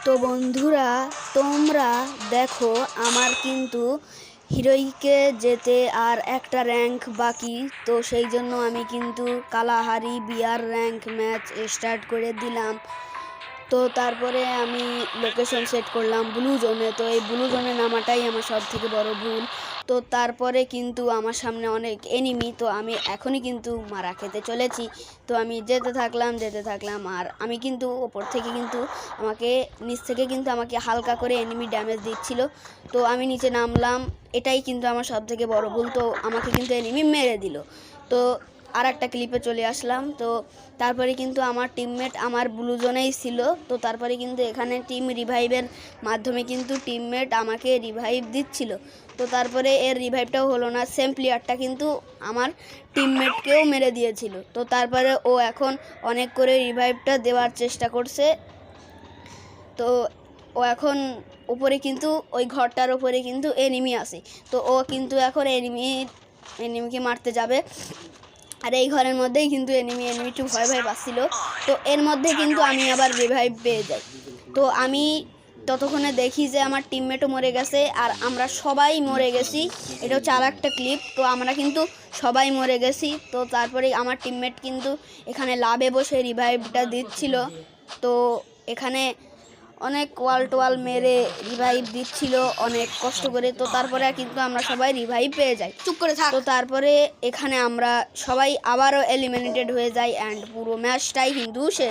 তো বন্ধুরা, তোমরা দেখো আমার কিন্তু হিরোইকে যেতে আর একটা র্যাঙ্ক বাকি। তো সেই জন্য আমি কিন্তু কালাহারি বিয়ার র্যাঙ্ক ম্যাচ স্টার্ট করে দিলাম। তো তারপরে আমি লোকেশন সেট করলাম ব্লু জোনে। তো এই ব্লু জোনে নামাটাই আমার সব থেকে বড় ভুল। তো তারপরে কিন্তু আমার সামনে অনেক এনিমি। তো আমি এখনই কিন্তু মারা খেতে চলেছি। তো আমি যেতে থাকলাম আর আমি কিন্তু ওপর থেকে কিন্তু নিচ থেকে কিন্তু আমাকে হালকা করে এনিমি ড্যামেজ দিচ্ছিল। তো আমি নিচে নামলাম, এটাই কিন্তু আমার সব থেকে বড় ভুল। তো আমাকে কিন্তু এনিমি মেরে দিল। তো আর একটা ক্লিপে চলে আসলাম। তো তারপরে কিন্তু আমার টিমমেট আমার ব্লু জোনেই ছিল। তো তারপরে কিন্তু এখানে টিম রিভাইভের মাধ্যমে কিন্তু টিমমেট আমাকে রিভাইভ দিচ্ছিল। তো তারপরে এর রিভাইভটাও হলো না, সেম প্লেয়ারটা কিন্তু আমার টিমমেটকেও মেরে দিয়েছিল। তো তারপরে ও এখন অনেক করে রিভাইভটা দেওয়ার চেষ্টা করছে। তো ও এখন উপরে কিন্তু ওই ঘরটার উপরে কিন্তু এনিমি আছে। তো ও কিন্তু এখন এনিমিকে মারতে যাবে। আর এই ঘরের মধ্যেই কিন্তু এনিমি একটু ভয় পাচ্ছিল। তো এর মধ্যে কিন্তু আমি আবার রিভাইভ পেয়ে যাই। তো আমি ততক্ষণে দেখি যে আমার টিমমেটও মরে গেছে আর আমরা সবাই মরে গেছি। এটা হচ্ছে আর একটা ক্লিপ। তো আমরা কিন্তু সবাই মরে গেছি। তো তারপরে আমার টিমমেট কিন্তু এখানে লাভে বসে রিভাইভটা দিচ্ছিল। তো এখানে অনেক ওয়াল মেরে রিভাইভ দিচ্ছিল অনেক কষ্ট করে। তো তারপরে কিন্তু আমরা সবাই রিভাইভ পেয়ে যাই। চুপ করে থাক। তো তারপরে এখানে আমরা সবাই আবারও এলিমিনেটেড হয়ে যাই অ্যান্ড পুরো ম্যাচটাই কিন্তু শেষ।